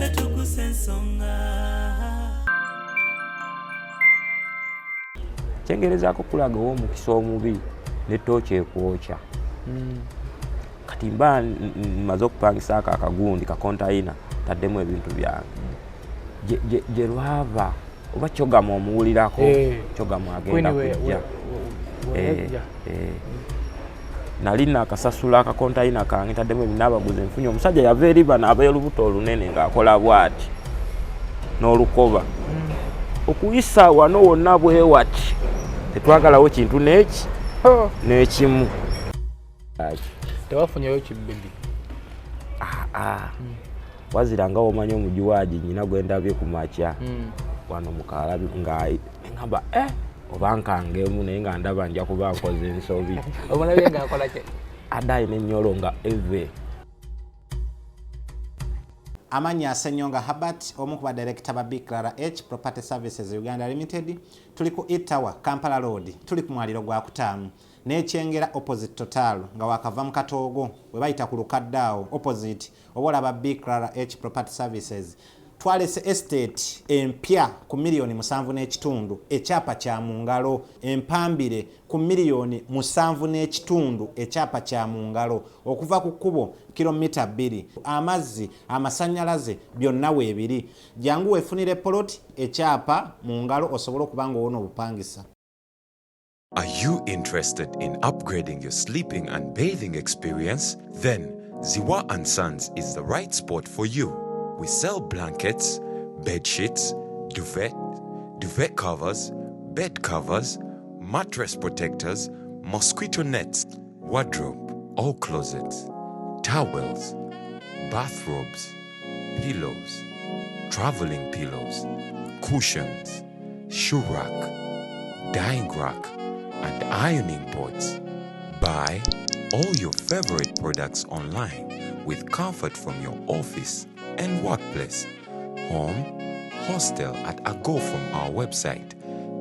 Tuggussa Enssonga. Kyengerezaako kulaga omukisa omubi ne tooki ekwokya. Kati mba maze okupangisa akagundi ka kontayina taddemu ebintu byange gye lwava oba kyogama omuwulirako kyogama agenda kujja nali nakasasula akakontayina kange taddemu ebinaabaguzi nfunye omusajja yava eri bano ab'olubuto olunene ng'akola bw'ati n'olukoba okuyisa wano wonna bwe wati tetwagalawo kintu n'ekimu tewafunyeyo kibbibi wazira nga omanyi omujuwaagi nyina gwe ndabye ku makya wano mukalabi ngamba oba nkangemu naye nga ndaba nja kuba nkoze ensobi omulabye ng'akola ki addayi n'ennyolo nga eve. Amannya Ssennyonga Herbert omu ku badirekita ba SB4 Property Services Uganda Limited tuli ku Itawa Kampala Road tuli ku mwaliro gwa kutaamu n'ekyengera opposite Total nga wakava mu Katoogo we bayita ku Lukaddaawo opposite obola ba SB4 Property Services twalese estate empya ku $7.5 ekyapa kya mu ngalo empambire ku $7.5 ekyapa kya mu ngalo okuva ku kkubo kilomita 2 amazzi amasannyalaze byonna weebiri jangu weefunire poloti ekyapa mu ngalo osobole okuba ng'owona obupangisa. Are you interested in upgrading your sleeping and bathing experience? Then Ziwa and Sons is the right spot for you. We sell blankets, bed sheets, duvet covers, bed covers, mattress protectors, mosquito nets, wardrobe or closets, towels, bathrobes, pillows, traveling pillows, cushions, shoe rack, dyeing rack, and ironing boards. Buy all your favorite products online with comfort from your office and workplace, home, hostel at a go from our website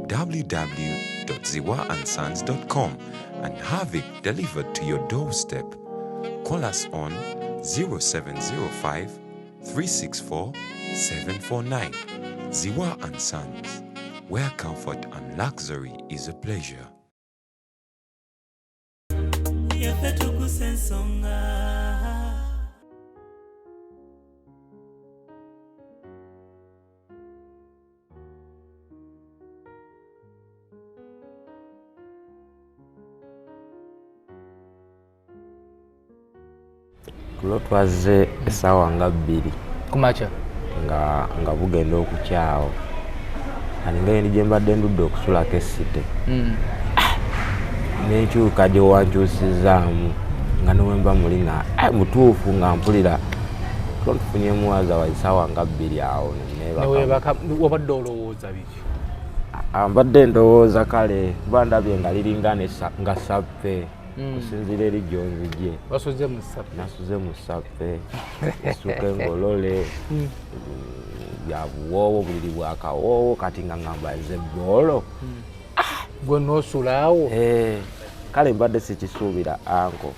www.ziwaandsons.com and have it delivered to your doorstep. Call us on 0705 364 749. Ziwa and Sons, where comfort and luxury is a pleasure. Tuggussa Enssonga. Kulo twaze essaawa nga 2 kumakya nga bugenda okukyawo aninga endi gye mbadde ndudde okusulako essite n'enkyuka gye wankyusizaamu nga nowemba muli nga mutuufu nga mpulira kulo ntufunyemu waza wa essaawa nga 2 awo wabadde olowooza biki? Mbadde ndowooza kale kuba ndabye nga liringa nga sappe kusinzira eri gyonzigye wasuze mu sappe nasuze mu sappe essuka engolole bya buwoowo buliri bwakawoowo kati nga ngamba nze bbolo gwe n'osulaawo kale mbadde sikisuubira anko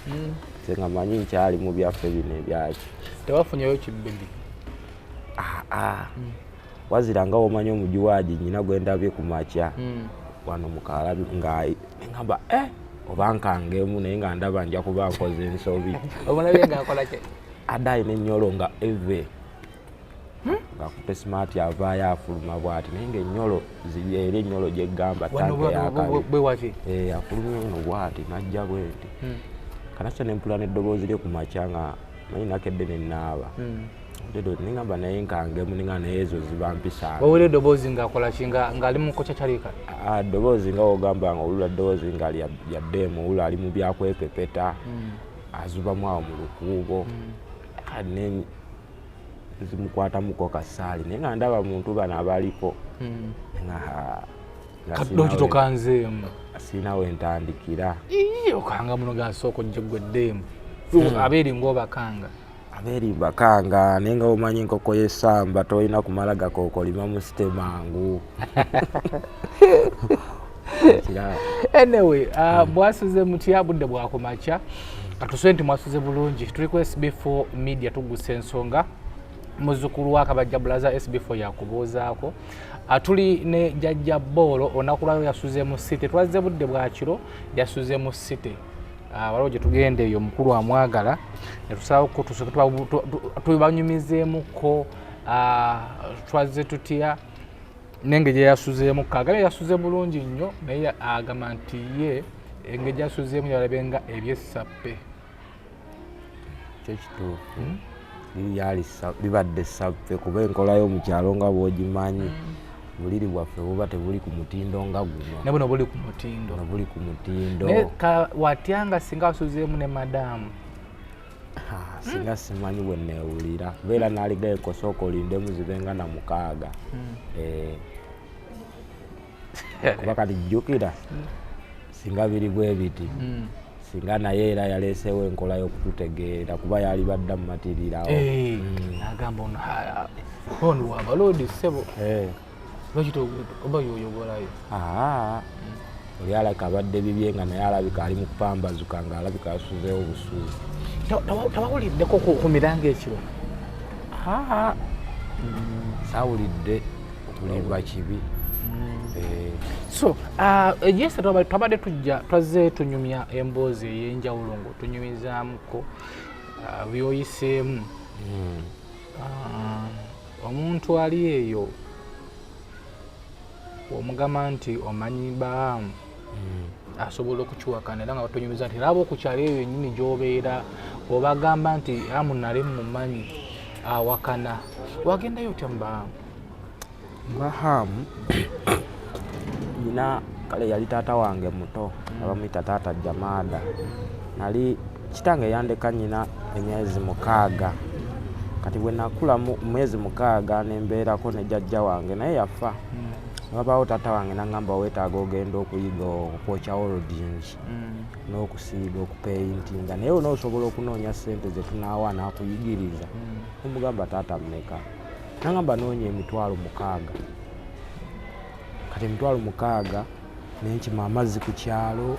nze nga manyi nkyali mu byaffe bino ebyaki tewafunyeyo kibbibi wazira nga omanyi omujuwaagi nyina gwe ndabye ku makya wano mukalabi ngamba oba nkangemu naye nga ndaba nja kuba nkoze ensobi omulabye ng'akola ki addayi n'ennyolo nga eve ng'akutte smart avaayo afuluma bw'ati naye ng'ennyolo eri ennyolo gy'eggamba tanke bwewaki afulumye eno bw'ati n'ajja bwenti kanasa n'empula n'eddoboozi lye ku makya nga manyi nakedde n'ennaaba ningamba naye nkangemu ninga naye ezo ziba mpisanga wawulira eddoboozi ng'akola ki ng'ali mu nkokya kyalika ddoboozi nga wogamba nga olula ddoboozi nga lyaddeemu olula ali mu byakwepepeta azubamu awo mu lukuubo zimukwatamuko kasaali naye nga ndaba muntu bano abaliko kaddoki tokanzeemu sirina wentandikira okanga muno gasooka ojje gweddemu abeeri ng'obakanga abeeri bakanga naye nga omanyi enkoko y'essamba tolina kumala gakokolima mu site mangu anyway bwasuze mutya budde bwakumakya katusobe nti mwasuze bulungi tuli ku SB4 Media Tuggussa Enssonga muzzukulu wa Kabajja Blaza SB4 yakubuuzaako. Tuli ne Jajja Boolo onakulwayo yasuze mu City. Twazze budde bwa kiro yasuze mu City. Waliwo gye tugenda eyo mukulu amwagala ne tusaba ko tubanyumizeemuko twazze tutya n'engeri yasuzeemu Kagame yasuze bulungi nnyo naye agamba nti ye engeri yasuzeemu yalabenga ebyessappe. Kyo kituufu. Bibadde sappe kuba enkola y'omukyalo nga bw'ogimanyi buliri bwaffe buba tebuli ku mutindo nga guno. Ne buno buli ku mutindo. Buli ku mutindo. Ne watyanga singa wasuzeemu ne madaamu. Singa simanyi bwe neewulira. Beera naaligayo kosooka olindemu zibenga na 6. Kuba kati jjukira singa biri bwe biti. Singa naye era yaleeseewo enkola y'okututegeera kuba yali badda mu matirirawo. N'agamba ono wabaloodi ssebo. Lwaki oba yoyogolayo? Oli alabika abadde bibye nga naye alabika ali mu kupambazuka ng'alabika yasuzeewo busuuzi. Tawuliddeko ku miranga ekiro? Saawulidde kulimba kibi. So yes, twabadde twazze tunyumya emboozi ey'enjawulo ng'otunyumizaamuko byoyiseemu. Omuntu ali eyo omugamba nti omanyi baamu asobola okukiwakana era nga batunyumiza nti laba okukyalo eyo yennyini gy'obeera obagamba nti amu nale mumanyi awakana wagendayo otya mu baamu? Bahamu nyina kale yali taata wange muto abamuyita taata Jamaada. Nali kitange yandeka nyina emyezi 6. Kati bwe nakula mu mwezi 6 nembeerako ne jjajja wange naye yafa. Wabaawo taata wange n'angamba weetaaga ogenda okuyiga okwokya welding n'okusiiga okupeyintinga naye onoosobola okunoonya ssente ze tunaawa n'akuyigiriza. Omugamba taata mmeka? N'angamba noonya emitwalo 6. Kati emitwalo 6 nenkima amazzi ku kyalo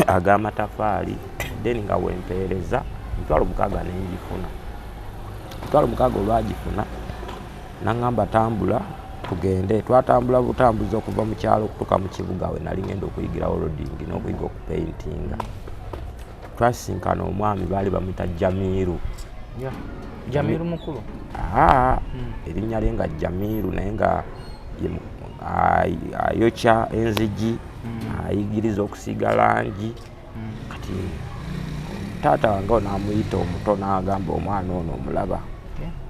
ag'amatafaali then nga wempeereza emitwalo 6 nengifuna. Emitwalo 6 olwagifuna n'angamba tambula tugende. Twatambula butambuzi okuva mu kyalo okutuuka mu kibuga we nali ngenda okuyigira welding n'okuyiga okupeyintinga. Twasinkana omwami baali bamuyita Jamiru. Jamiru mukulu? Erinnya lye nga Jamiru naye nga ayokya enzigi ayigiriza okusiiga langi. Kati taata wange n'amuyita omuto n'agamba omwana ono omulaba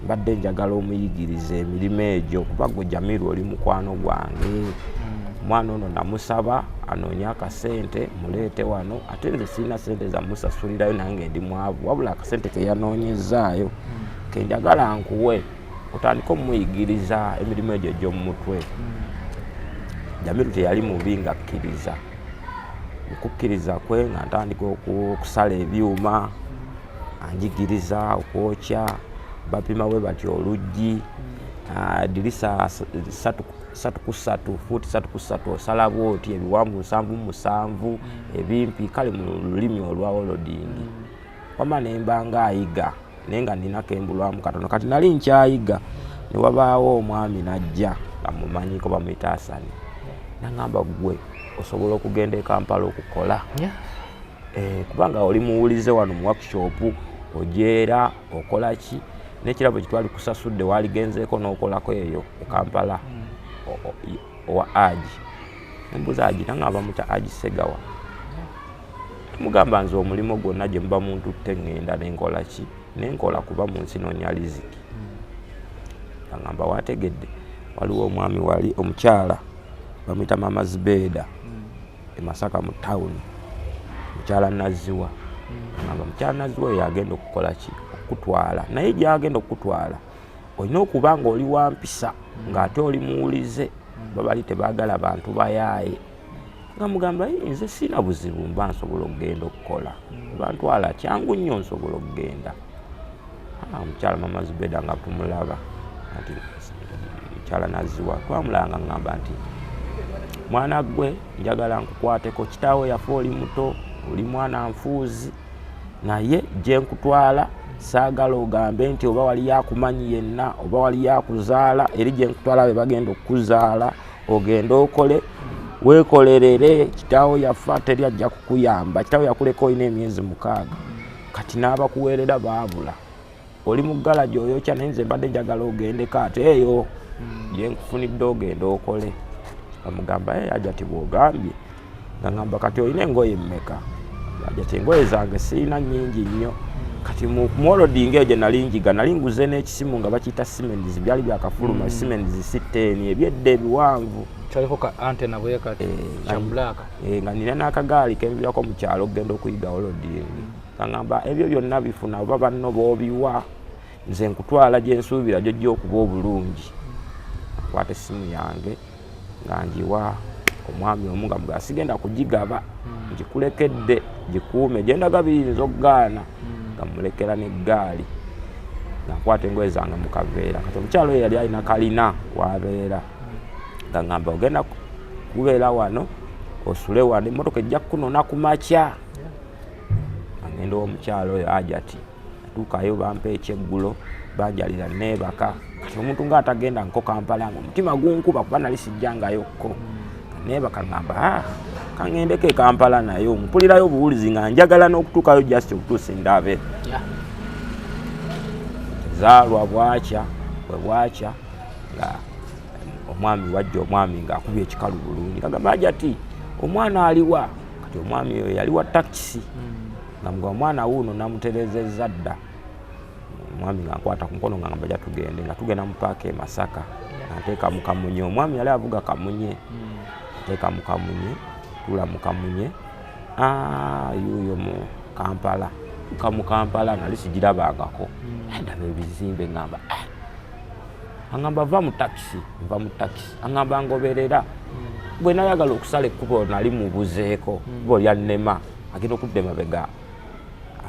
mbadde njagala omuyigiriza emirimu egyo kuba gwe Jamiru oli mukwano gwange. Omwana ono namusaba anoonye akasente muleete wano ate nze sirina sente zamusasulirayo nange ndi mwavu wabula akasente ke yanoonyezaayo ke njagala nkuwe otandika omuyigiriza emirimu egyo gy'omu mutwe. Jamiru teyali mubi nga akkiriza. Okukkiriza kwe nga ntandika okusala ebyuma anjigiriza okwokya bapima we batyo oluggi dirisa 3x3 fuuti 3x3 osala bwoti ebiwanvu 7x7 ebimpi kale mu lulimi olwa welding. Wama nemba nga ayiga naye nga ninako embulwamu katono. Kati nali nkyayiga ne wabaawo omwami najja amumanyiko bamuyita Asani n'angamba gwe osobola okugenda e Kampala okukola kubanga oli muwulize wano mu workshop ojeera okola ki n'ekirabo kitwali kusasudde waligenzeeko n'okolako eyo e Kampala owa Aji. Nembuuza Aji n'angamba muta Aji Segawa. Mugamba nze omulimo gwonna gye muba muntu ttengenda nenkola ki nenkola kuba mu nsi noonya riziki. Angamba wategedde waliwo omwami wali omukyala bamuyita Mama Zibeda e Masaka mu tawuni mukyala Naziwa. Angamba mukyala Naziwa yagenda okukola ki okutwala naye gyagenda okutwala olina okuba nga oli wampisa ng'ate oli muwulize babali tebaagala bantu bayaaye. Nga mugamba nze sina buzibu mba nsobola okugenda okukola bantwala kyangu nnyo nsobola okugenda. Omukyala Mama Zibeda nga tumulaba nti mukyala Naziwa twamulanga ngamba nti mwana gwe njagala nkukwateko kitaawe yafa oli muto oli mwana nfuuzi naye gye nkutwala saagala ogambe nti oba wali yakumanyi yenna oba wali yakuzaala eri gye nkutwala be bagenda okuzaala ogenda okole weekolerere kitaawo yafa teri ajja kukuyamba kitaawo yakuleka olina emyezi 6 kati n'abakuweerera baabula oli mu galaji oyokya naye nze mbadde njagala ogendeko ate eyo gye nkufunidde ogenda okole amugamba Ajati bw'ogambye nga ngamba kati olina engoye mmeka Ajati engoye zange sirina nnyingi nnyo kati mu oloding eyo gye nali njiga nali nguze n'ekisimu nga bakiyita Siemens byali byakafuluma Siemens C10 ebyedde ebiwanvu kyaliko ka antena bwe kati kya black nga nina n'akagaali kemvirako mu kyalo okugenda okuyiga oloding ngamba ebyo byonna bifuna oba banno b'obiwa nze nkutwala gye nsuubira gyojja okuba obulungi akwata essimu yange nga njiwa omwami omu nga mugaa sigenda kugigaba ngikulekedde gikuume gyendaga biyinza okugaana nga mulekera n'eggaali nga nkwata engoye zange mu kaveera kati omukyalo oyo yali alina kalina wabeera nga ngamba ogenda kubeera wano osule wano emmotoka ejja kukunona ku makya ngenda omukyalo oyo Ajati atuukayo bampa ekyeggulo banjalira neebaka kati omuntu ng'atagenda nko Kampala nga omutima gunkuba kuba nali sijjangayokko neebaka ngamba kangendeko e Kampala nayo mpulirayo obuwulizi nga njagala n'okutuukayo just okutuusa ndabe zaalwa bwakya bwe bwakya nga omwami wajja omwami ng'akubye ekikalu bulungi kagamba Ajati omwana aliwa kati omwami oyo yaliwa takisi nga mga omwana wuuno namuterezezza dda omwami nga nkwata ku mukono nga ngamba tugende nga tugenda mu paaka e Masaka nteeka mu kamunye omwami yali avuga kamunye nteeka mu kamunye tula mu kamunye yuuyo mu Kampala mu Kampala nali sigirabangako ndaba ebizimbe ngamba angamba va mu takisi nva mu takisi angamba ngoberera bwe nayagala okusala ekkubo nali mubuzeeko bo lyannema agenda okudda emabega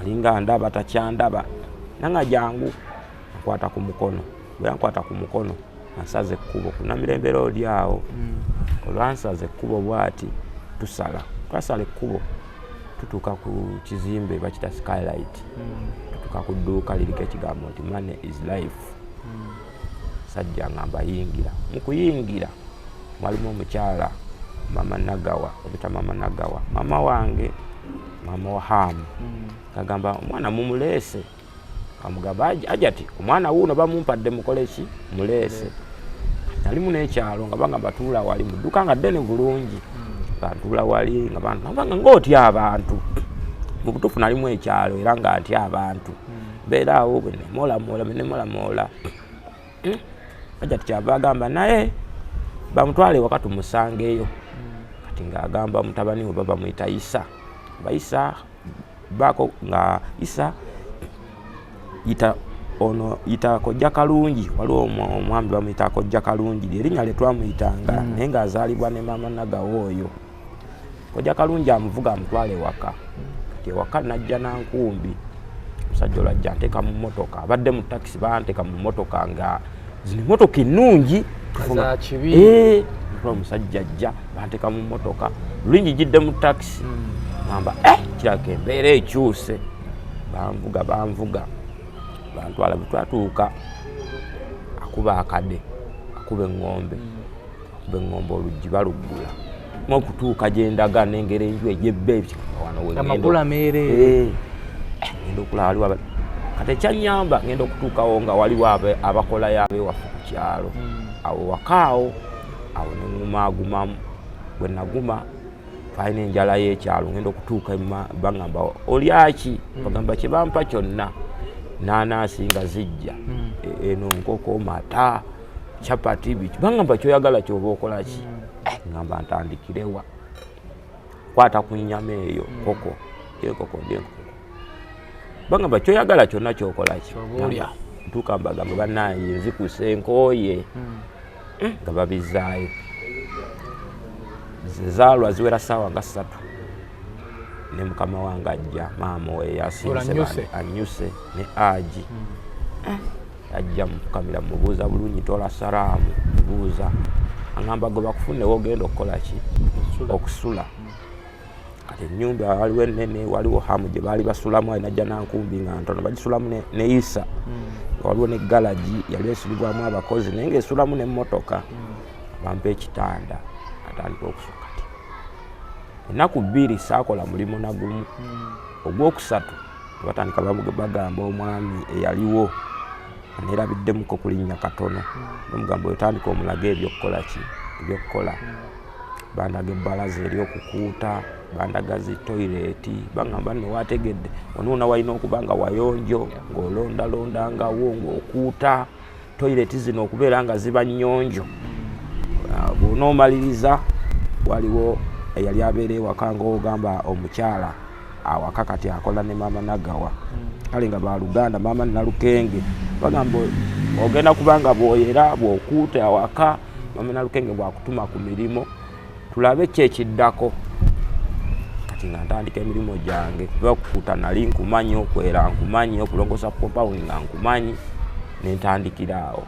alinga ndaba takyandaba nanga jangu nkwata ku mukono bwe yankwata ku mukono ansaza ekkubo ku Namirembe Road awo olwansaza ekkubo bwati tusala twasala ekkubo tutuuka ku kizimbe bakita Skylight tutuuka ku dduuka liriko ekigambo nti money is life sajja ngamba yingira mu kuyingira mwalimu omukyala mama Nagawa obita mama Nagawa mama wange mama wa Hamu kagamba omwana mumuleese kamugamba Ajati omwana wuuno bamumpadde mukole ki muleese nalimu n'ekyalo nga bagamba tuula wali mu dduuka nga ddene bulungi bantuula wali nga bantu nabanga ng'otya abantu mu butuufu nalimu ekyalo era nga ntya abantu mbeera awo bwe nemoolamoola Ajati kyava agamba naye bamutwale waka tumusangeeyo kati ng'agamba mutabani we baba muyita Isa Isa bako nga Isa yita kojja kalungi waliwo omwami bamuyita kojja kalungi erinnya lye twamuyitanga naye ng'azaalibwa ne mama Nagawa oyo kojja kalungi amuvuga amutwale waka kati ewaka najja nankumbi omusajja olwajja nteeka mu mmotoka abadde mu takisi banteeka mu mmotoka nga zino emmotoka ennungi omusajja ajja banteeka mu mmotoka lulingi jidde mu takisi ngamba kiraka embeera ekyuse banvuga bantwala bwetwatuuka akuba akade akuba eŋŋombe oluggi baluggula okutuuka gyendaga nengera enju ejebbe amakula meere ngenda okulaba waliwo kati ekyanyamba ngenda okutuukawo nga waliwo abakolayo abewaffe ku kyalo awo wakaawo awo neŋŋumaagumamu bwe naguma twalina enjala y'ekyalo ngenda okutuuka bagamba olyaki bagamba kye bampa kyonna naanaasi nga zijja eno nkoko mata chapati biki bagamba kyoyagala kyoba okolaki ngamba ntandikirewa kwata ku nnyama eyo koko enkoko bagamba kyoyagala kyonna kyokolaki ntuuka mbagamba bannange nzikuse enkooye nga babizaayo zezaalwa ziwera ssaawa nga 3 ne mukama wange ajja maama we yasinze anyuse ne aji ajja mufukamira mubuuza bulungi tola salaamu mubuuza angamba gwe bakufune wogenda okukola ki okusula kati ennyumba waliwo ennene waliwo hamu gye baali basulamu najja nankumbi nga ntono bagisulamu ne Isa waliwo ne galaji yali esulibwamu abakozi naye ngaesulamu n'emmotoka bampa ekitanda atandika okusuka kati ennaku 2 saakola mulimu nagumu ogwokusatu batandika bagamba omwami eyaliwo aneerabiddemuko kulinnya katono nomugamba otandika omulaga ebyokukola ki ebyokukola bandaga ebbalaza eryokukuuta bandaga zitoireeti bagamba nno wategedde onuuna walina okuba nga wayonjo ng'olondalondangawo ng'okuuta toireeti zino okubeera nga ziba nnyonjo bw'onoomaliriza waliwo eyali abeera ewaka ng'ogamba omukyala awaka kati akola ne maama Nagawa kale nga baluganda maama Nalukenge bagamba ogenda kubanga bwoyera bw'okuuta awaka maama Nalukenge bwakutuma ku mirimu tulabe kyekiddako kati nga ntandika emirimu gyange kuba okukuuta nali nkumanyi okwera nkumanyi okulongosa compound nga nkumanyi nentandikiraawo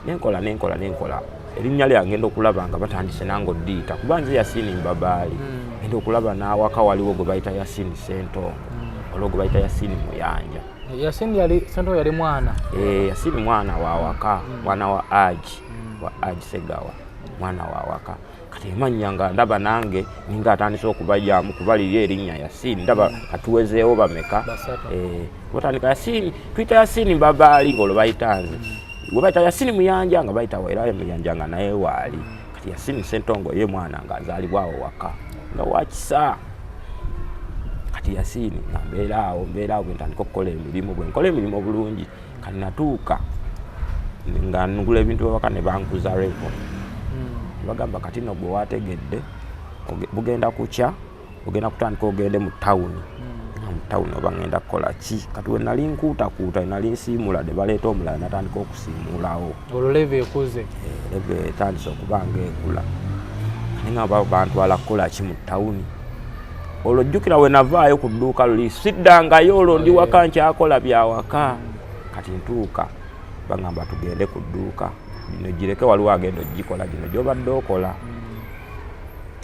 nenkola erinnya lyange ngenda okulaba nga batandise nange oddiita kuba nze Yasini Mbabaali ngenda okulaba n'awaka waliwo gwe bayita Yasini Sentongo waliwo gwe bayita Yasini Muyanja. Yasini Sentongo yali mwana? Yasini mwana wa waka mwana wa Aji Segawa mwana wa waka kati emanya nga ndaba nange ninga atandise okubajamu kubalira erinnya Yasini ndaba katuwezeewo bameka batandika Yasini tuyita Yasini Mbabaali ng'olwo bayita nze gwe bayita Yasini Muyanja nga bayita Wairayo Muyanja nga naye waali kati Yasini Sentongo ye mwana nga azaalibwawo waka nga wakisa kati Yasini nga mbeeraawo bwentandika okukola emirimu bwe nkola emirimu bulungi kati natuuka nga ngula ebintu babaka ne bankuza revo bagamba kati no gwe wategedde bugenda kukya ogenda kutandika ogende mu tawuni oba ngenda kukola ki kati we nali nkuutakuuta nali nsiimula de baleeta omulala natandika okusiimulawo olwo leve ekuze leve etandise okuba ngaekula nga bantwala kukola ki mu tawuni olwo jjukira we navaayo ku dduuka luli siddangayo olwo ndi waka nkyakola byawaka kati ntuuka bagamba tugende ku dduuka bino gireke waliwo agenda ogikola gino gyobadde okola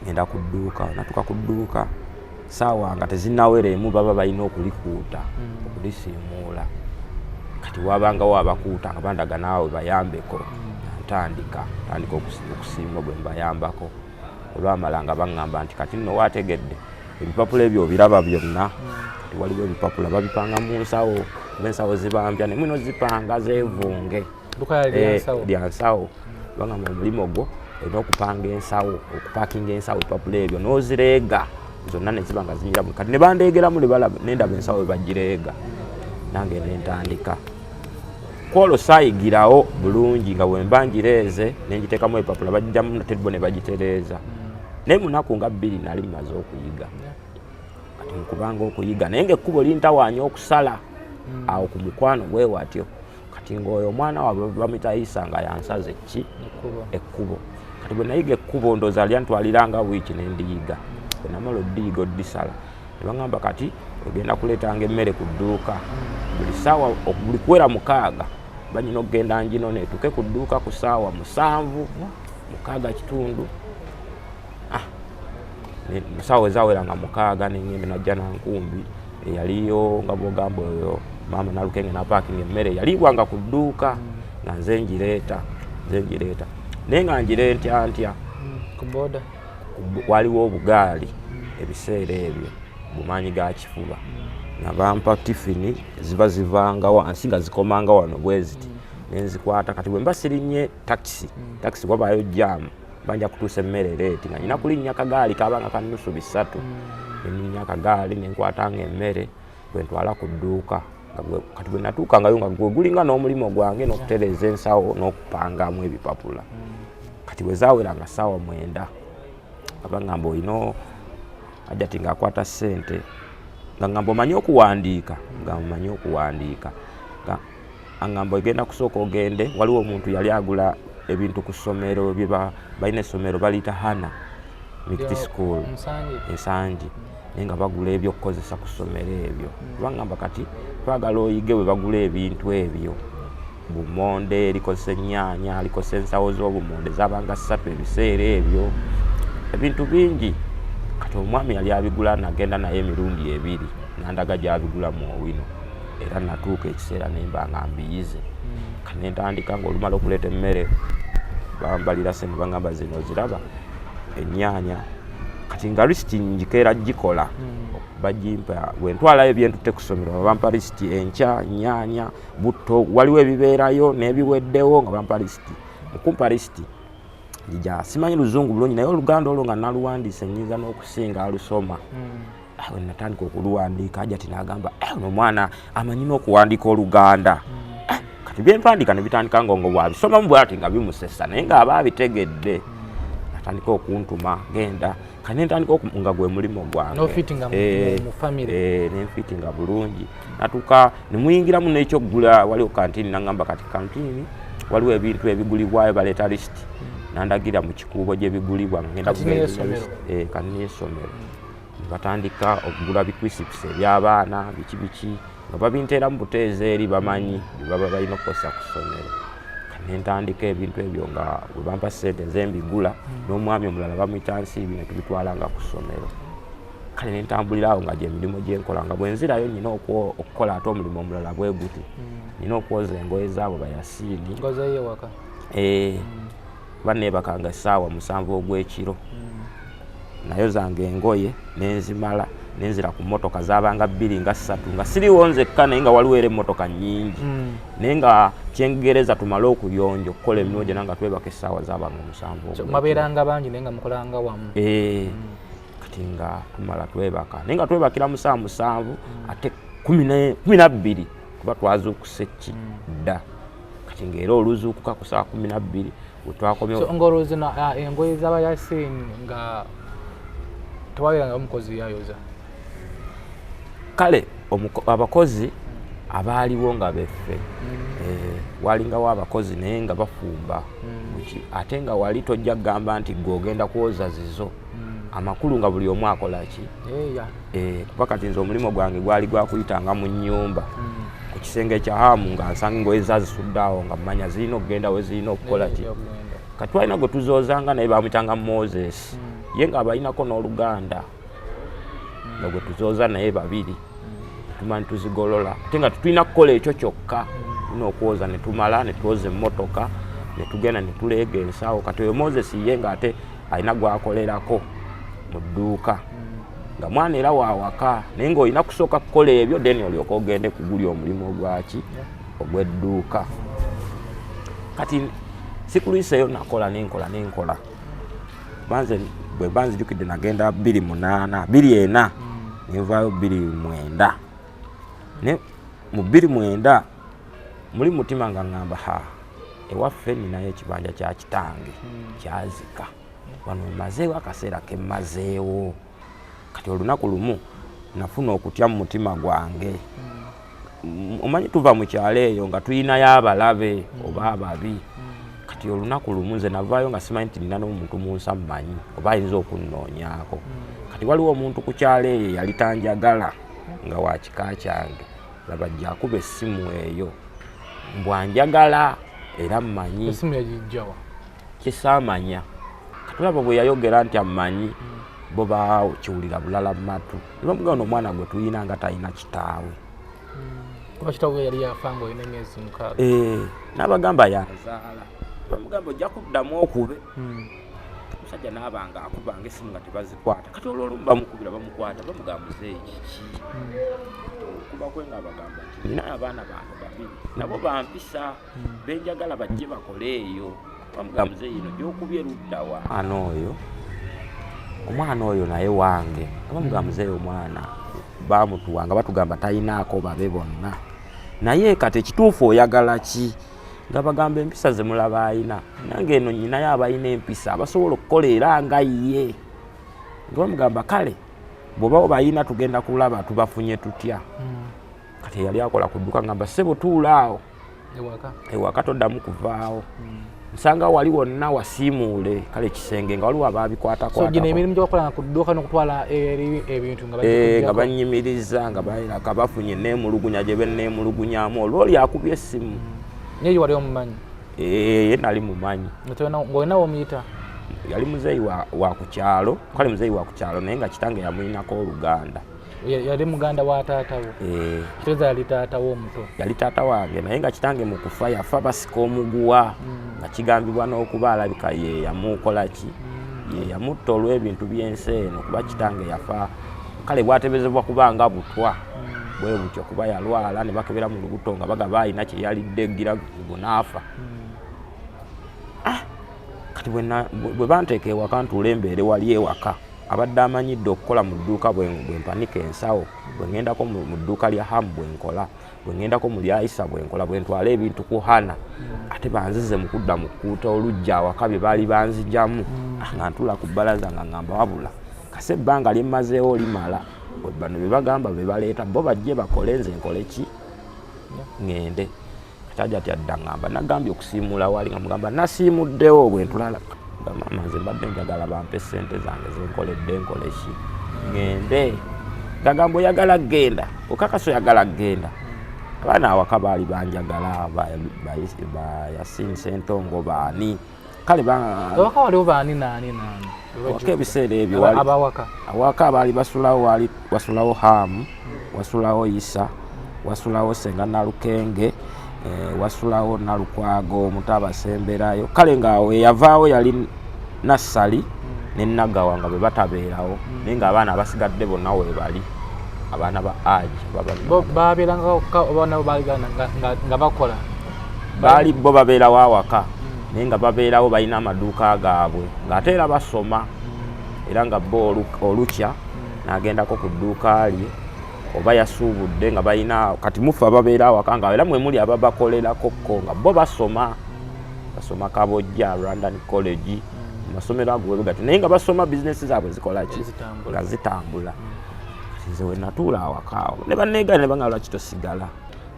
ngenda ku dduuka natuuka ku dduuka saawa nga tezinnawereemu baba balina okulikuuta okulisiimuula kati wabangawo abakuuta nga bandaga naawe bayambeko ntandika okusiima bwe mbayambako olwamala nga baŋŋamba nti kati nno waategedde ebipapula ebyo obiraba byonna kati waliwo ebipapula babipanga mu nsawo kuba ensawo zibambya ne muno zipanga zeevunge lyansawo bagamba omulimu gwo olina okupanga ensawo okupakinga ensawo ebipapula ebyo n'ozireega zonna ne ziba nga zinyiramu kati ne bandeegeramu nendaba ensawo we bagireega nange nentandika kwolwo saayigirawo bulungi nga bwe mba ngireeze nengiteekamu ebipapula bajjamu tedbo ne bagitereeza naye munaku nga 2 nali maze okuyiga kati mukubanga okuyiga naye ngaekkubo lintawaanya okusala awo ku mukwano gwe watyo kati ng'oyo omwana waabwe bamuyita Isa nga yansaze ki ekkubo kati bwe nayiga ekkubo ndooza lyantwaliranga wiiki nendiyiga bwe namala oddiyiga oddisala ne baŋŋamba kati ogenda kuleetanga emmere ku dduuka buli ssaawa buli kuwera 6 banyina okugenda njino neetuke ku dduuka ku ssaawa 7 6 kitundu ssaawa ezawera nga 6 neŋŋenda najja nankumbi eyaliyo nga bwogamba oyo maama Nalukenge napaakinga emmere yaliibwanga ku dduuka nga nze ngireeta naye nga ngire ntya ku boda waliwo obugaali ebiseera ebyo bumaanyi ga kifuba nga bampa tifini ziba zivanga wansi nga zikomanga wano bwe ziti nenzikwata kati bwe mba sirinnye takisi wabaayo jaamu banja kutuusa emmere ereeti nga nina kulinnya kagaali kabanga kanusu 3 neninnya akagaali nenkwatanga emmere bwentwala ku dduuka kati bwe natuukangayo nga gwe gulinga n'omulimu gwange n'okutereeza ensawo n'okupangamu ebipapula kati bwe zaaweranga ssaawa 9 abangamba olina ajati ng'akwata ssente nga ngamba omanyi okuwandiika nga omanyi okuwandiika ngamba ogenda kusooka ogende waliwo omuntu yali agula ebintu ku ssomero balina essomero baliyita Hana Mixed School ensangi naye nga bagula ebyokukozesa ku ssomero ebyo bangamba kati twagala oyige bwe bagula ebintu ebyo bumonde likozesa ennyaanya likozesa ensawo z'obumonde zabanga 3 ebiseera ebyo ebintu bingi kati omwami yali abigula nagenda naye emirundi ebiri nandaga gyabigula mu owino era natuuka ekiseera nemba nga mbiyize kati nentandika ng'olumala okuleeta emmere bambalira sente bagamba zino ziraba ennyaanya kati nga lisiti njikeera gikola bagimpa bwentwalayo ebyentutte ku ssomero bampa lisiti enkya nnyaanya butto waliwo ebibeerayo n'ebiweddewo nga bampa lisiti mukumpa lisiti njija simanyi luzungu bulungi naye oluganda olwo nga naluwandiise nnyinza n'okusinga alusoma awe natandika okuluwandiika ajja ti n'agamba ono omwana amanyi n'okuwandiika oluganda kati byempandiika ne bitandika ngo bwabisomamu bwati nga bimusesa naye ng'aba abitegedde natandika okuntuma genda kati nentandika nga gwe mulimo gwange nenfitinga bulungi natuuka nemuyingiramu n'ekyokugula waliwo kantini nagamba kati kantini waliwo ebintu ebigulibwayo baleeta lisiti nandagira mu kikuubo gye bigulibwa ngenda kati n'essomero batandika okugula bikwisipisi eby'abaana biki nga babinteera mu buteezi eri bamanyi baba balina okukozesa ku ssomero nentandika ebintu ebyo nga bwe bampa ssente nze mbigula n'omwami omulala bamuyita Nsiibi ne tubitwalanga ku ssomero kale nentambulirawo nga gyemirimu gyenkola nga bwenzirayo nina okukola ate omulimu omulala bwe guti nina okwoza engoye zaabo bayasiini baneebakanga essaawa 7 ogw'ekiro nayozanga engoye nenzimala nenzira ku motoka zabanga 2 nga 3 nga siriwo nzekka naye nga waliwo era emmotoka nnyingi naye nga kyengereza tumale okuyonja okukola emirimu gye nanga twebaka essaawa zabanga 7 mabeeranga bangi naye nga mukolanga wamu kati nga tumala twebaka naye nga twebakira mu ssaawa 7 ate 12 kuba twazuukuse ki dda kati ngaera oluzuukuka ku ssaawa 12 wetwakomyewo ng'olowooza engoye z'abayasiini nga tewabeeranga omukozi yayoza kale abakozi abaaliwo nga beffe walingawo abakozi naye nga bafumba ate nga wali tojja kugamba nti gweogenda kwoza zizo amakulu nga buli omu akolaki kuba kati nze omulimo gwange gwali gwakuyitanga mu nnyumba ku kisenge kya hamu nga nsanga engoye zazisuddeawo nga mmanya zirina okugenda we zirina okukola ki kati twalina gwe tuzoozanga naye bamuyitanga Moses ye nga abalinako n'oluganda nga gwe tuzooza naye babiri tumanyi tuzigolola ate nga tetulina kukola ekyo kyokka tulina okwoza ne tumala ne twoza emmotoka ne tugenda ne tuleega ensaawo kati oyo Moses ye nga ate alina gwakolerako mu dduuka nga mwana era waawaka naye ng'olina kusooka kukola ebyo then olyoka ogende kugulya omulimu ogwaki ogw'edduuka kati sikulwiseeyo nakola nenkola banze bwe banzijukidde nagenda 24 nenvaayo 29 ne mu 29 muli mutima nga ngamba ewaffe ninayo ekibanja kya kitange kyazika wano mazeewo akaseera kemmazeewo kati olunaku lumu nafuna okutya mu mutima gwange omanyi tuva mu kyalo eyo nga tulinayo abalabe oba ababi kati olunaku lumu nze navaayo nga simanyi nti nina n'omuntu munsa mmanyi oba ayinza okunnoonyaako kati waliwo omuntu ku kyalo eyo yali tanjagala nga wa kika kyange laba ajja akuba essimu eyo mbwanjagala era mmanyi essimu yagijjawa kisaamanya kati laba bwe yayogera nti ammanyi bo bakiwulira bulala mu matu ne bamugamba n'omwana gwe tuyina nga talina kitaawe kuba kitaawe yali yafa nga olina emyezi 6 n'abagamba yazaala bamugamba ojja kuddamu okube omusajja n'abanga akubanga essimu nga tebazikwata kati olwolumu bamukubira bamukwata bamugamba muzeeyi kiki okuba kwe nga abagamba nti nina abaana bange 2 nabo bampisa benjagala bajje bakole eyo bamugamba muzeeyi ino gyokubye luddawa omwana oyo naye wange bamugamba muzeeyi omwana bamutuwanga batugamba talinaako babe bonna naye kati ekituufu oyagala ki nga bagamba empisa ze mulaba ayina nange eno nyinayo abalina empisa abasobola okukola era nga ye nga bamugamba kale bw'oba bayina tugenda kulaba tubafunye tutya kati yali akola ku dduka ngamba ssebo tuulaawo ewaka toddamu kuvaawo nsanga wali wonna wasiimuule kale kisenge nga waliwo abaabikwatakwata gino emirimu gyobakola ku dduuka n'okutwala ebintu nga bannyimiriza nga balaka bafunye neemulugunya gye benneemulugunyamu olwoli akubye essimu naye wali omumanyi ye nali mumanyi ng'olina w'omuyita yali muzeeyi wa ku kyalo kale muzeeyi wa ku kyalo naye nga kitange yamuyinako oluganda yali muganda wa taata wo kitegeeza yali taata wo omuto yali taata wange naye nga kitange mu kufa yafa basika omuguwa nga kigambibwa n'okuba alabika ye yamukola ki ye yamutta olw'ebintu by'ensi eno kuba kitange yafa kale bwatebezebwa kuba nga butwa bwe butyo kuba yalwala ne bakebera mu lubuto nga bagaba alina kye yalidde gira bunaafa kati bwe banteeka ewaka ntuula embeere wali ewaka abadde amanyidde okukola mu dduuka bwe mpanika ensawo bwe ŋŋendako mu dduuka lya hamu bwe nkola bwe ŋŋendako mu lyayisa bwe nkola bwe ntwala ebintu ku hana ate banzize mu kudda mu kukuuta olujja awaka bye baali banzigyamu nga ntula ku bbalaza nga ŋŋamba wabula kase ebbanga lye mmazeewo limala bano bye bagamba be baleeta bo bajje bakole nze nkole ki ŋŋende kati ati adda ŋŋamba nagambye okusiimula wali nga mugamba nasiimuddewo bwe ntulala mama nze mbadde njagala bampe ssente zange zenkoledde nkole ki ŋŋende gagamba oyagala genda okakasa oyagala genda abaana awaka baali banjagala bayasinsa entongo baani kale awaka waliwo baani naani awaka ebiseera ebyo awaka abaali wasulawo hamu wasulawo isa wasulawo senga nalukenge wasulawo nalukwago omutabasemberayo kale ngaawe yavaawo yali nassali ne nagawa nga bwe batabeerawo naye nga abaana abasigadde bonna we bali abaana ba aji babeeranga nga bakola baali bo babeerawo awaka naye nga babeerawo balina amaduuka gaabwe ng'ate era basoma era nga bo olukya n'agendako ku dduuka lye oba yasuubudde nga balina kati mufa babeera awaka nga era mwe muli ababakolerakokko nga bo basoma kabojja London College masomero ago bwe gati naye nga basoma bizinesi zaabwe zikola ki nga zitambula nze we natuula awakaawo ne banneegana ne bangala lwaki tosigala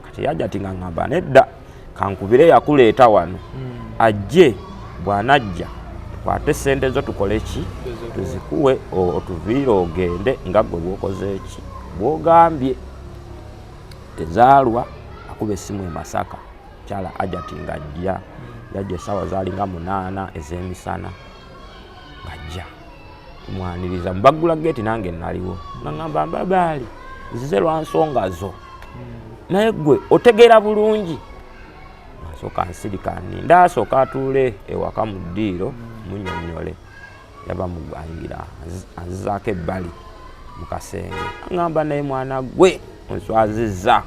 kati yajja ati nga ŋŋamba nedda kankubire yakuleeta wano ajje bw'anajja tukwate ssente zo tukole ki tuzikuwe otuviire ogende nga gwe bwokoze ki bwogambye tezaalwa akuba essimu e Masaka kyala ajati ng'ajja yajja essaawa zaalinga 8 ez'emisana ng'ajja mwaniriza mbaggula geeti nange naliwo naŋŋamba mbabaali nzize lwa nsonga zo naye gwe otegeera bulungi nasooka nsirika nninda asooka atuule ewaka mu ddiiro munnyonnyole yaba mugwangira anzizaako ebbali mu kasenge aŋŋamba naye mwana gwe onswazizza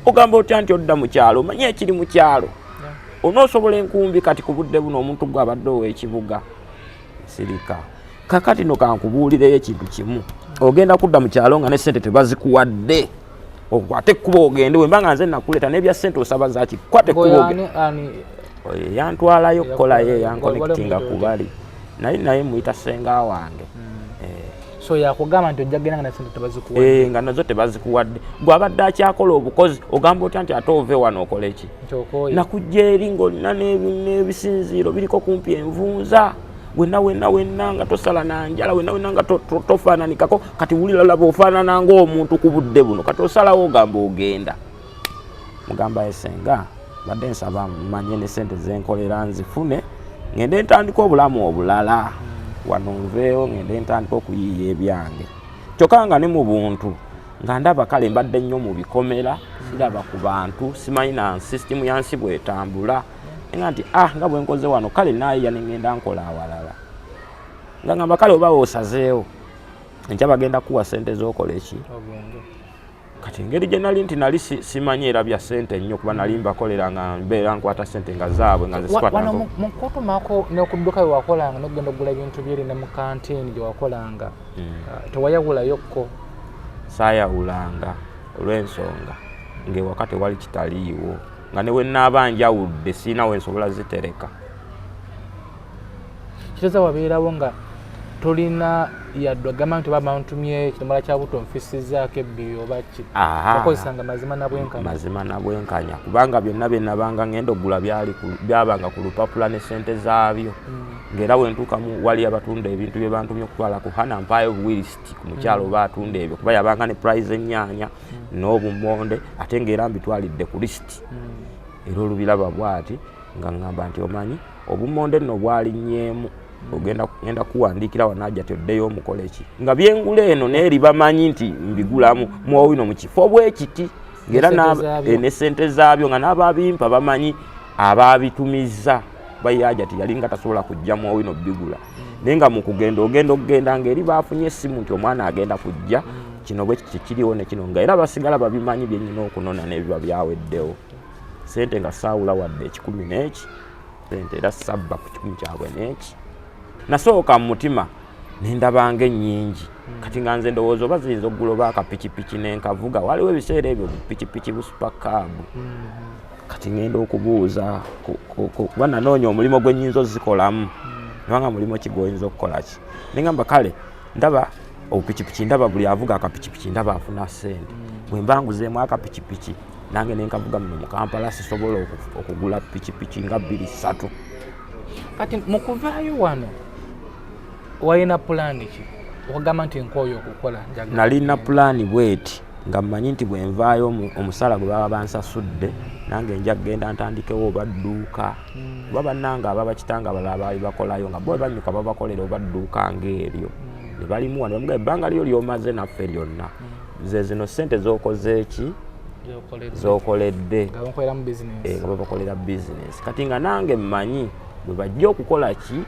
ogamba otya nti odda mu kyalo omanye ekiri mu kyalo onoosobola enkumbi kati ku budde buno omuntu gwe abadde ow'ekibuga sirika kakati no kankubuulireyo ekintu kimu ogenda kudda mu kyalo nga ne ssente tebazikuwadde okwate ekkuba ogende wemba nga nze nakuleeta n'ebya ssente osaba zaki kwate ekkuba yantwalayo okukolayo yankonekitinga kubali naye muyita ssenga wange so yakugamba nti ojja genda nga ssente tebazikuwadde nga nazo tebazikuwadde gwe abadde akyakola obukozi ogamba otya nti ate ove wano okole ki nakujja eri ng'olina n'ebisinziiro biriko kumpi envunza wenna nga tosala na njala wenna nga tofaananikako kati wulira laba ofaanana ng'omuntu ku budde buno kati osalawo ogamba ogenda mugamba esenga badde nsaba mmanye ne ssente zenkolera nzifune ngende ntandika obulamu obulala wano nveewo ngende ntandika okuyiiya ebyange kyokka nga ne mu buntu nga ndaba kale mbadde nnyo mu bikomera siraba ku bantu simanyi na sisitimu yansi bwetambula nga nti nga bwe nkoze wano kale naayiya ne ngenda nkola awalala nga ngamba kale oba osazeewo enkya bagenda kuwa ssente z'okola eki kati engeri gye nali nti nali simanyi era bya ssente nnyo kuba nali mbakolera nga mbeera nkwata ssente nga zaabwe nga wano mu kutumaako n'okudduka we wakolanga n'okugenda okugula ebintu byeri ne mu kantiini gye wakolanga tewayawulayokko saayawulanga olw'ensonga ng'ewaka tewali kitaliiwo nga ne wennaaba njawudde siina wensobola zitereka kitegeeza wabeerawo nga tolina yadde agamba nti baba ntumye ekidomola kya buto nfisizaako ebbiri oba ki okozesanga mazima na bwenkanya kubanga byonna bye nabanga ngenda oggula byabanga ku lupapula ne ssente zaabyo ng'era wentuukamu wali abatunda ebintu bye bantumye okutwala ku hana mpaayo obuwirisiti ku mukyalo oba atunda ebyo kuba yabanga ne purayizi ennyaanya n'obumonde ate ng'era mbitwalidde ku lisiti era olubiraba bwati nga ŋŋamba nti omanyi obumonde nno bwalinnyeemu ngenda kuwandiikira wanaja toddeyo omukoleki nga byengula eno neeri bamanyi nti mbigulamu muowino mu kifo bwekiti ng'era ne ssente zaabyo nga n'ababimpa bamanyi abaabitumiza Jaaja teyali nga tasobola kujja muowino bigula naye nga mu kugenda okugenda ng'eri baafunye essimu nti omwana agenda kujja kino bwe kiti kiriwo ne kino nga era basigala babimanyi byennyina okunona n'ebiba byaweddewo ssente nga saawula wadde 10 n'eki ssente era sabba ku 10 kyabwe n'eki nasooka mu mutima nendabanga ennyingi kati nga nze ndowooza oba ziyinza okuguloba akapikipiki n'enkavuga waliwo ebiseera ebyo bupikipiki busupakaabu kati ngenda okubuuza kuba nanoonya omulimo gwe nnyinza ozikolamu nabanga mulimo ki gwoyinza okukola ki nengamba kale ndaba obupikipiki ndaba buli avuga akapikipiki ndaba afuna ssente bwe mbanguzeemu akapikipiki nange nenkavuga muno mu Kampala sisobola okugula pikipiki nga 2-3 kati mukuvaayo wano walina pulaani ki okugamba nti nkooyo okukola nalina pulaani bweti nga mmanyi nti bwe nvaayo omusala gwe baba bansasudde nange nja kgenda ntandikewo obadduuka kuba bannanga ababakitanga abalala baali bakolayo nga bwe banyuka babakolera obadduuka ng'eryo ne balimuwa ne bamuga ebbanga lyo lyomaze naffe lyonna ze zino ssente z'okoze eki z'okoledde nga babakolera bizinesi kati nga nange mmanyi bwe bajja okukola ki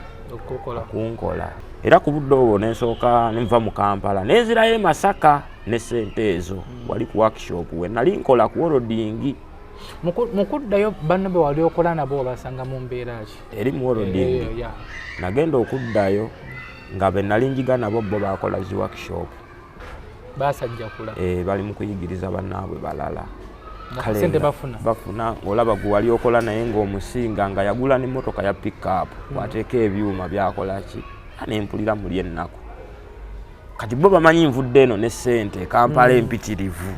kunkola era ku budde obwo nensooka nenva mu Kampala nenzirayo e Masaka ne ssente ezo wali ku workshop we nali nkola ku worodingi mukuddayo banno be wali okola nabo obasanga mu mbeera ki eri mu worodingi nagenda okuddayo nga be nali njiga nabo bo bakola zi workshop basajjakula bali mu kuyigiriza bannaabwe balala sente bafuna olaba gwe wali okola naye ng'omusinga nga yagula n'emmotoka ya pick-up wateeka ebyuma byakola ki nempulira muli ennaku kati bo bamanyi nvudde eno ne ssente Kampala empitirivu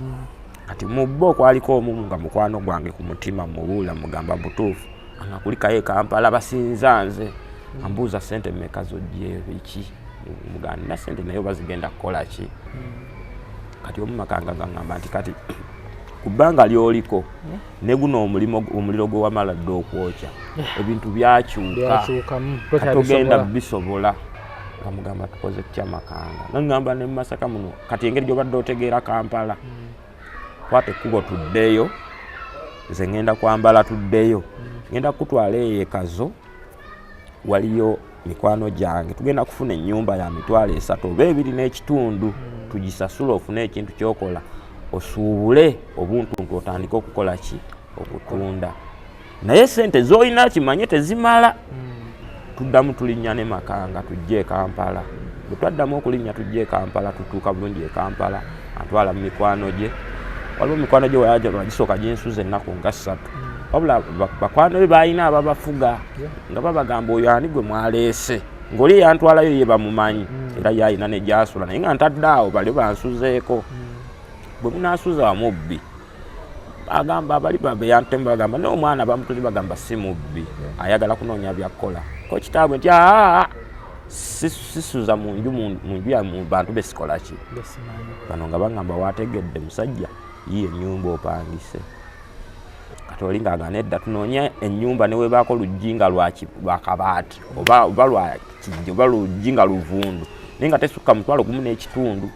kati mu bo kwaliko omumu nga mukwano gwange ku mutima mubuula mugamba butuufu angakulikayo Kampala basinza nze ambuuza ssente mmeka zojje biki muganda na ssente nayo bazigenda kukola ki kati omumakanga ngamba nti kati ku bbanga lyoliko ne guno omuliro gwe wamala dde okwokya ebintu byakyuka katogenda bisobola nga mugamba tukoze tutya Makanga nangamba ne Masaka muno kati engeri gyobadde otegeera Kampala kwate ekkubo tuddeyo nze ngenda kwambala tuddeyo ngenda kutwala eyeekazo waliyo mikwano gyange tugenda kufuna ennyumba ya mitwalo 3 oba 2 n'ekitundu tugisasula ofune ekintu kyokola osuubule obuntuntu otandika okukola ki okutunda naye ssente z'olina kimanye tezimala tuddamu tulinnya ne Makanga tujje e Kampala bwe twaddamu okulinnya tujje e Kampala tutuuka bulungi e Kampala atwala mu mikwano gye waliwo mikwano gye Jaaja bagisooka ginsuza ennaku nga 3 wabula bakwano be balina ababafuga nga babagamba oyo ani gwe mwaleese ng'oli yantwalayo ye bamumanyi era yalina ne gyasula naye nga ntadde awo bali bansuzeeko bwe munaasuza wamubbi agamba abali babe yantemba bagamba n'omwana bamutuzi bagamba si mubbi ayagala kunoonya byakukola ko kitaabwe nti sisuza mu nju ya mu bantu besikola ki bano nga bagamba wategedde musajja yiye ennyumba opangise kati oli ng'agaana edda tunoonya ennyumba ne webaako luggi nga lwa kabaati oba lwa kijjo oba luggi nga luvundu naye nga tesukka mutwalo gumu n'ekitundu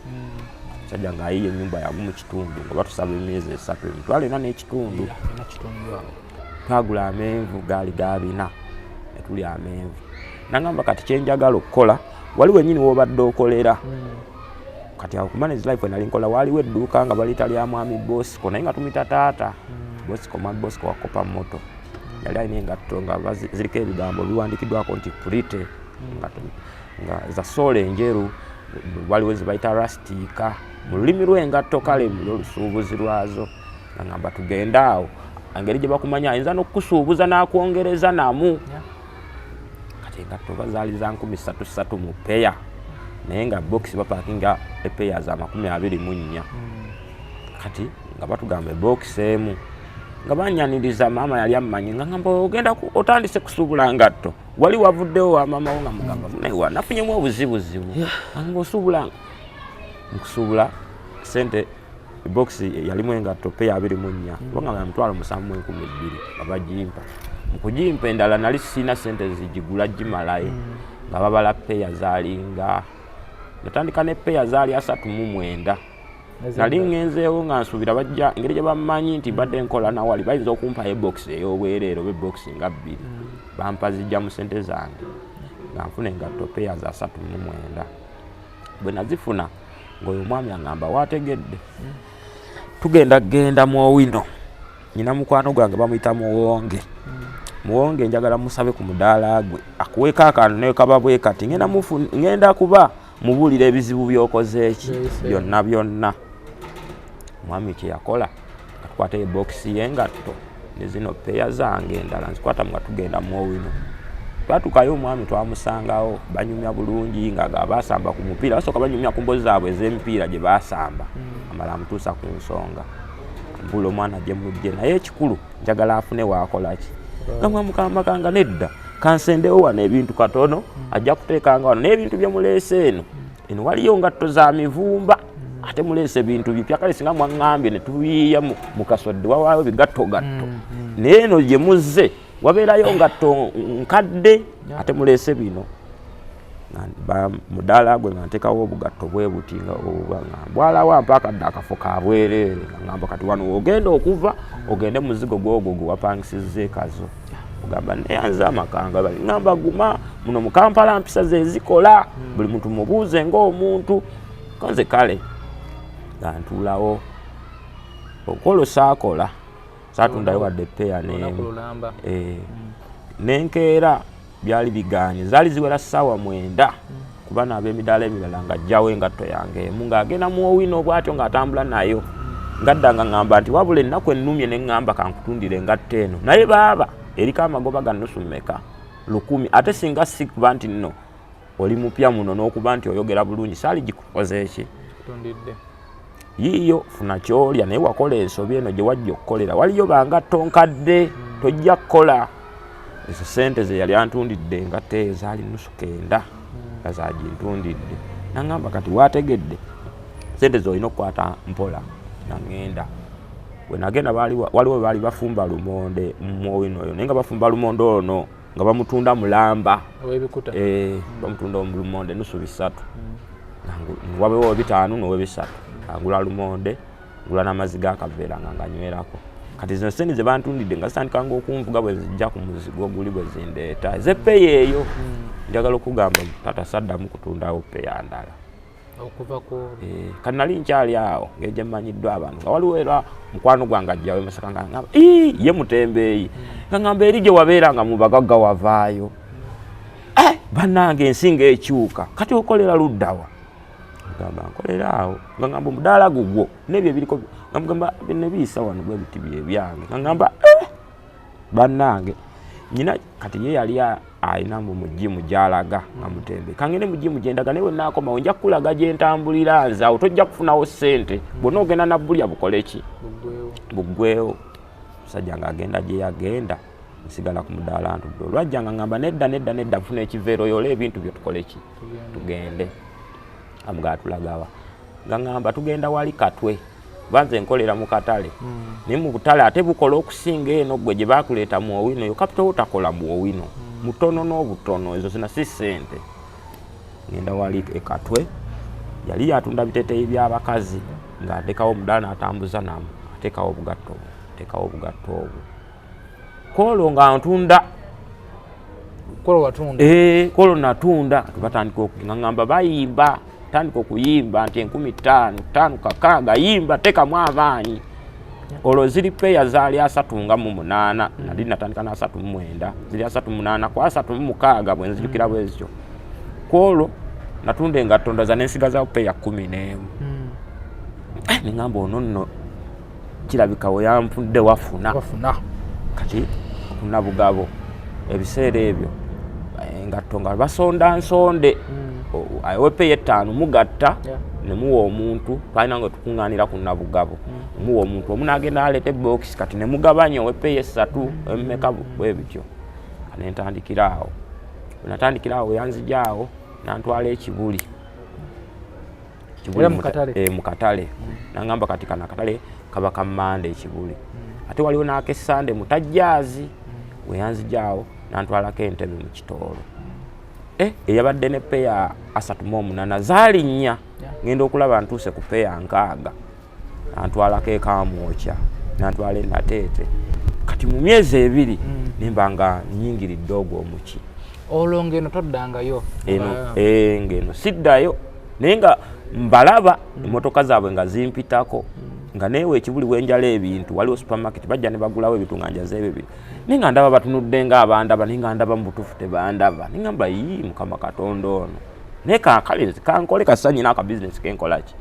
sajja ng'ayiye ennyumba yamu mu kitundu nga batusaba emyezi 3 emitwalo 4 n'ekitundu twagula amenvu gaali gabina netuli amenvu nangamba kati kyenjagala okukola waliwo ennyini w'obadde okolera kati awo ku manage life nali nkola waliwo edduuka nga balita lya mwami Bosco naye nga tumita taata Bosco wakopa moto yali alina engatto nga ziriko ebigambo biwandikiddwako nti purite nga za sola enjeru waliwo zibayita rastika mu lulimi lw'engatto kale olusuubuzi lwazo nangamba tugenda awo engeri gye bakumanya ayinza n'okukusuubuza n'akwongereza namu kati engatto bazaali za 13 mu peya naye nga box bapakinga epeya za 24 kati nga batugamba box emu nga banyaniriza maama yali ammanyi nga ngamba ogenda otandise kusuubula ngatto wali wavuddewo wa maama wo nga mugamba munewa nafunyemu obuzibuzibu nga osuubula nkusuubula sente box yalimu engatto peya 24 nga bamutwala 7,12 nga bagimpa mukugimpa endala nali sina sente zigigula gimalayo nga babala peya zalinga natandika ne peya zali 39 nali ngenzeewo nga nsuubira bajja engeri gye bamanyi nti badde nkola nawali bayinza okumpa ebox ey'obwereero bebox nga 2 bampa zijja mu sente zange nga nfuna engatto peya za 39 bwe nazifuna ng'oyo omwami aŋŋamba waategedde genda mu owino nyina mukwano gwange bamuyita Muwonge Muwonge njagala musabe ku mudaala gwe akuweeko akantu naye kaba bwe kati ngenda kuba mubuulira ebizibu by'okoze eki byonna mwami kye yakola atukwata ebokisi y'engatto ne zino peya zange endala nzikwata nga tugenda mu owino twatukayo omwami twamusangawo banyumya bulungi nga basamba ku mupiira basooka banyumya ku mbozi zaabwe ez'emipiira gye basamba amala amutuusa ku nsonga mbula omwana gye mujje naye ekikulu njagala afune waakolaki nga mwamukama kanga nedda kansendewo wano ebintu katono ajja kuteekanga wano n'ebintu bye muleese eno waliyo ngatto za mivumba ate muleese ebintu bipya kale singa mwaŋŋambye ne tuyiiya mu kasodde wawaawo bigatto naye eno gye muzze wabeerayo ngatto nkadde ate muleese bino mudaala gwe nga nteekawo obugatto bwe buti nga bwalawa mpa akadde akafo ka bwereere nga ŋŋamba kati wano ogenda okuva ogende muzigo gwogwo gwe wapangisizza ekazo ogamba neyanza amakanga bali ŋŋamba guma muno mu Kampala mpisa ze zikola buli muntu mubuuze ng'omuntu konze kale nga ntuulawo okolo saakola saatundayo wadde peya nenkeera byali biganye zaali ziwera ssaawa 9 kuba n'ab'emidaala emirala nga ajjawo engatto yange emu ng'agenda mu owino bw'atyo ng'atambula nayo ngaddanga ŋŋamba nti wabula ennaku ennumye ne ŋŋamba kankutundire engatto eno naye baaba eriko amagoba ga nnusu mmeka 10 ate singa si kuba nti nno oli mupya muno n'okuba nti oyogera bulungi saali gikukoze eki yiiyo funa kyolya naye wakola ensobi eno gye wajja okukolera waliyo bangatto nkadde tojja kukola ezo sente ze yali antundidde engatto eyo zaali nnusu 9 nga zagintundidde naŋŋamba kati waategedde sente zolina okukwata mpola naŋŋenda bwe nagenda waliwo baali bafumba lumonde mu owino oyo naye nga bafumba lumonde ono nga bamutunda mulamba bamutunda lumonde nusu 3 wabewo 5 nowe 3 ngula lumonde ngula n'amazzi g'akaveera nga nganywerako kati zino sente ze bantundidde nga zitandikanga okunvuga bwe zijja ku muzigo guli bwe zindeeta ez'eppeya eyo njagala okugamba tata saddamu kutundawo peya ndala kati nali nkyali awo ng'egye mmanyiddwa abantu nga waliwo era mukwano gwange ajjawo emasaka nga ngamba ye mutembeeyi nga ngamba eri gye wabeera nga mu bagagga wavaayo bannange ensi ng'ekyuka kati okolera luddawa ngamba nkolera awo nga ngamba omudaala gugwo n'ebyo ebiriko ngamba ne biyisa wano bwe biti byange nga ngamba bannange nyina kati ye yali ayina mu jimu gy'alaga nga mutembe kangende mu jimu gye ndaga naye wenaakomawo nja kukulaga gye ntambulira nze awo tojja kufunawo ssente bwonna ogenda nabbulya bukole ki buggwewo musajja ng'agenda gye yagenda nsigala ku mudaala ntudde olwajja nga ngamba nedda nfuna ekiveero yola ebintu byo tukole ki tugende amugatulagawa nga ngamba tugenda wali Katwe banze nkolera mu katale naye mu butale ate bukola okusinga eno gwe gye bakuleeta mu owino yo kapita otakola mu owino mutono n'obutono ezo zina si ssente ngenda wali Katwe yali yatunda biteteeyi by'abakazi ng'atekawo omudaala n'atambuza namu atekawo obugatto obwo kolo nga ntunda kolo natunda tubatandika okungamba bayimba tandika okuyimba nti 15 kakaaga yimba tekamu amaanyi olwo ziri peya zaali 38 nali natandika na 39 ziri 38 kwa 36 bwe nzijukira bwezityo kolo natunda engatto ndaza nensigazawo peya 11 ningamba ono nno kirabikawo yanfudde wafuna kati okuna bugabo ebiseera ebyo engatto nga basonda nsonde wepeya 5 mugatta nemuwa omuntu twalina nga tukuŋŋaanira ku nabugabo nemuwa omuntu omu n'agenda aleeta ebokisi kati nemugabanya wepeya 3 emmeka bwe bityo nentandikiraawo natandikiraawo yanzijaawo nantwala ekibuli mu katale nangamba kati kana katale kaba kammande ekibuli ate waliwo n'akesande mutajjaazi weyanzijaawo nantwalako entebe mu kitoolo eyabadde ne peya 38 zaali nnya ngenda okulaba ntuuse ku peya 6 antwalako ekamwokya nantwala enateete kati mu myezi 2 nimba nga nyingiridde ogwo omuki olwo ngeno toddangayo ngeno siddayo naye nga mbalaba emmotoka zaabwe nga zimpitako nga neewe ekibuli bwenjala ebintu waliwo supermarket bajja ne bagulawo ebintu nga njazeewo ebintu naye nga ndaba batunudde nga abandaba naye nga ndaba mu butuufu tebandaba naye nga mba yii Mukama Katonda ono naye kankole kasita nyina akabizinesi kenkola ki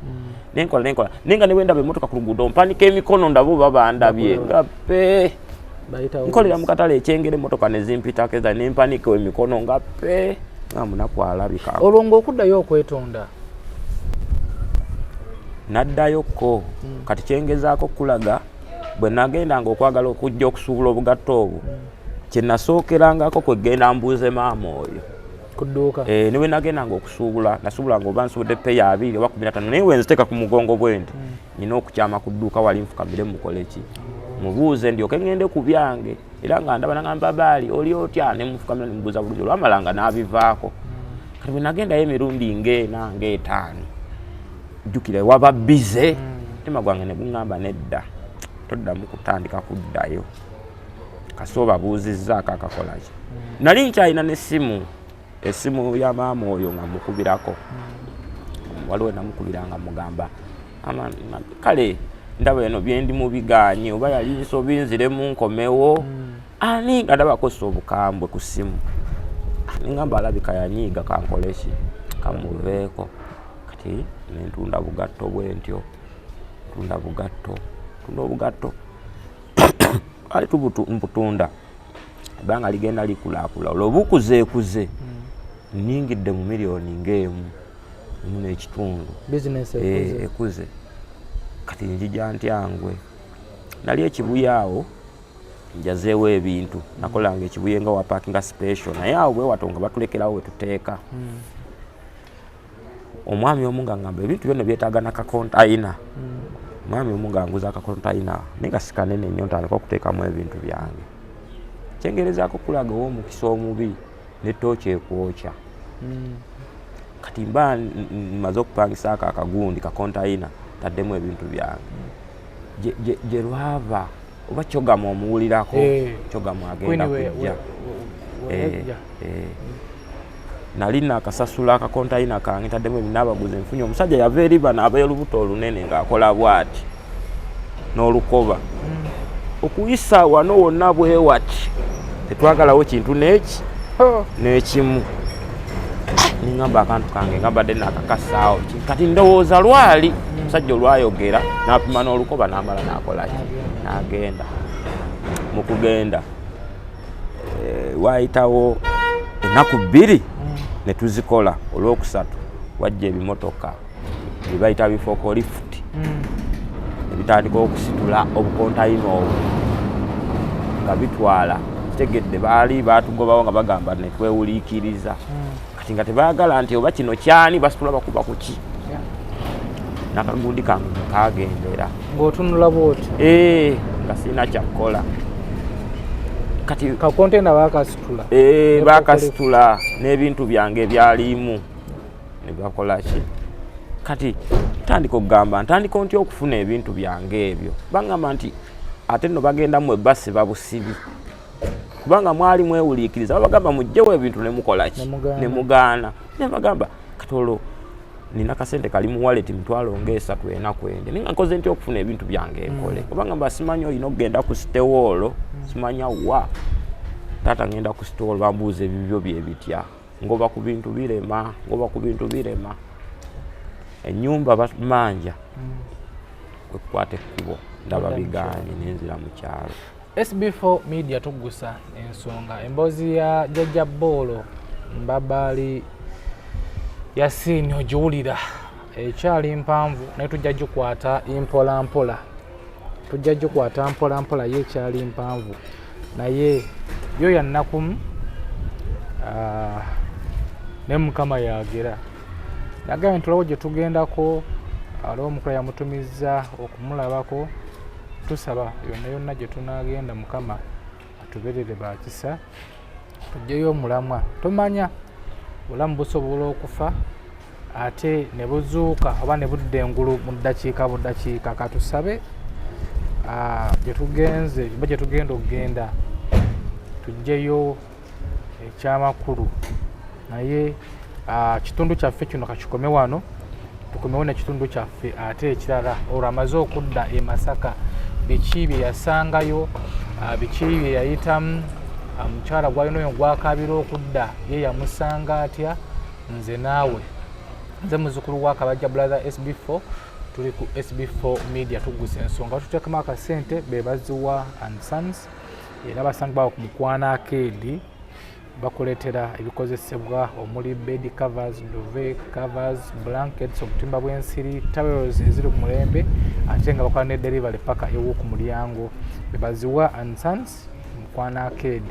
nenkola naye nga ne bwe ndaba emmotoka ku luguudo mpanika emikono ndaba oba bandabye nga pe nkolera mu katale ekyengera emmotoka ne zimpitako eza ne mpanika emikono nga pe nga munaku alabika olwo ng'okuddayo okwetonda naddayoko kati kyengezaako kulaga bwe nagendanga okwagala okujja okusuubula obugatto obwo kye nasookerangako kwegenda mbuuze maama oyo ku dduuka ne bwe nagendanga okusuubula nasuubulanga oba nsuubudde peya 2 oba 15 naye wenziteeka ku mugongo bwe nti nina okukyama ku dduuka wali nfukamire mukole ki mubuuze ndyoke ngende ku byange era nga ndaba nagamba baali oli otya ne mufukamira ne mubuuza bulungi olwamalanga n'abivaako kati bwe nagendayo emirundi nga 5 jjukire waba bize mutima gwange ne guŋŋamba nedda toddamu kutandika kuddayo kasooba buuzizzaako akakola ki nali nkyalina essimu ya maama oyo nga mukubirako waliwo namukubiranga mugamba kale ndaba eno byendi mu biganye oba yali nsobinziremu nkomewo ani nga ndaba akozesa obukambwe ku ssimu ningamba alabika yanyiiga kankole ki kamuveeko kati nentunda bugatto bwentyo tunda obugatto ali tubutunda ebbanga ligenda likulaakula olwo bukuzeekuze ningidde mu miliyoni ng'emu n'ekitundu ekuze kati njija ntyangwe nali ekibuya awo njazeewo ebintu nakolanga ekibuya nga wa parking special naye awo bwe wato nga batulekerawo wetuteeka omwami omu nga ngamba ebintu byonna byetaaga nakakontayina omwami omu nga nguza akakontayina naye nga sikanene nnyo ntandika okuteekamu ebintu byange kyengerezaako kulaga ow'omukisa omubi ne tooki ekwokya kati mba maze okupangisaako akagundi kakontayina taddemu ebintu byange gye lwava oba kyogama omuwulirako kyogama agenda kujja nali nakasasula akakontayina kange taddemu ebinaabaguzi nfunye omusajja yava eri bano ab'olubuto olunene ng'akola bw'ati n'olukoba okuyisa wano wonna bwe wati tetwagalawo kintu n'ekimu ningamba akantu kange nga badde nakakasaawo kati ndowooza lwali omusajja olwayogera n'apima n'olukoba n'amala n'akola ki n'agenda mu kugenda wayitawo ennaku 2 ne tuzikola olwokusatu wajja ebimotoka bye bayita bifoko lift ebitandika okusitula obukontayina obwo nga bitwala kitegedde baali batugobawo nga bagamba ne twewuliikiriza kati nga tebaagala nti oba kino kyani basitula bakuba ku ki nakagundi kange kagendera ng'otunula bwoti nga sirina kyakkola kati kakontena bakasitula bakasitula n'ebintu byange ebyalimu ne bakola ki kati ntandika okugamba ntandika ntya okufuna ebintu byange ebyo bangamba nti ate nno bagenda mu ebbasi babusibi kubanga mwali mwewuliikiriza babagamba mugjewo ebintu ne mukola ki ne mugaana ne bagamba kati olwo nina kasente kali mu wallet mitwalo ng'esatu enaku ende ninga nkoze ntya okufuna ebintu byange enkole kubanga mba simanyi olina okugenda ku sitewoolo simanya wa taata ngenda ku sitewoolo bambuuza ebibyo bye bitya ngoba ku bintu birema ennyumba bamanja kwekukwata ekkubo ndaba biganye nenzira mu kyalo SB4 Media Tuggussa Enssonga emboozi ya Jaaja Boolo Mbabaali yasiini ogiwulira ekyali mpanvu naye tujja gikwata mpola mpola ye ekyali mpanvu naye yo yannakumu ne Mukama yagera nagambye ntulawo gye tugendako aliwo omukula yamutumizza okumulabako tusaba yonna gye tunagenda Mukama atuberere bakisa tujjeyo omulamwa tomanya obulamu busobola okufa ate ne buzuuka oba ne budda engulu mu ddakiika buddakiika. Katusabe gye tugenda okugenda tuggyeyo ekyamakulu, naye kitundu kyaffe kino kakikome wano, tukomewo n'ekitundu kyaffe ate ekirala. Olwo amaze okudda e Masaka, biki bye yasangayo, biki bye yayitamu, omukyala gwalina oyo gwakabira okudda ye yamusanga atya. Nze naawe, nze muzzukulu wa Kabajja brother SB4, tuli ku SB4 Media Tuggussa Enssonga. Tuteekamu akasente be Ziwa and Sons, era basange bawo ku Mukwano Arcade bakuleetera ebikozesebwa omuli bed covers, duvet covers, blankets, obutimba bw'ensiri, towels eziri ku mulembe, ate nga bakola ne delivery paka ew'oku mulyango. Be Ziwa and Sons, Mukwano Arcade.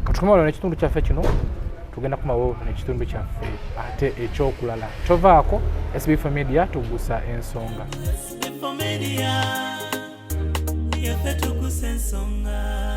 Katukomewo n'ekitundu kyaffe kino, tugenda kumawo n'ekitundu kyaffe ate ekyokulala. Tovaako, SB4 Media Tuggussa Enssonga. SB4 Media, yaffe Tuggussa Enssonga.